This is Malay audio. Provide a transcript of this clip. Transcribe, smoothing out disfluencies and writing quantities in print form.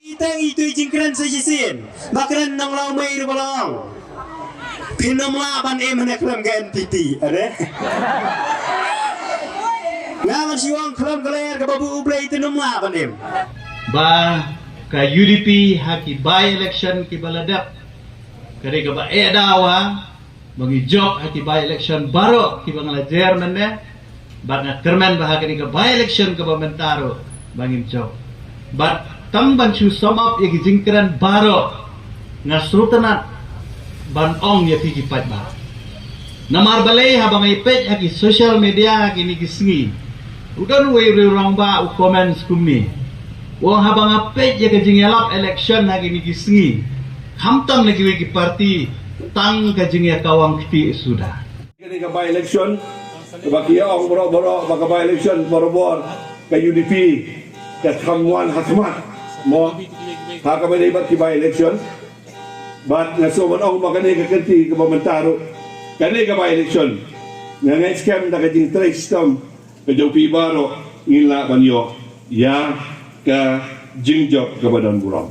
Itang itu jingkran saja sin, bakaran nang lau mai rubalong. Pinom laban nak kelam ke NPT, ada? Ngawan siwang kelam keler ke babu ublay itu nom laban Ba ka UDP haki by election ki baladap. Kare ka ba dawa bangi jok haki by election baro ki bangala chairman ne. Ba na kerman ba haki ka by election ka ba mentaro bangin jok. Ba tamban chu sum up yaki jingkran baro ngasrutanat ban ong ya tigi pat ba namar balai habang ipet haki social media haki ni kisngi udan we rong ba u comments kumni wong habang apet ya kajing elap election haki ni kisngi hamtam lagi we ki parti tang kajing ya kawang kiti sudah kini ka by election baki ong boro-boro baka by election boro-bor ka UDP ka kamwan hatmat mo haka ba ibat ki by election but nasuman ako makani kakanti ka mamantaro kani ka by election nga nga scam na kajing trace tam kajong pibaro ngila banyo ya ka jingjok ka badan burong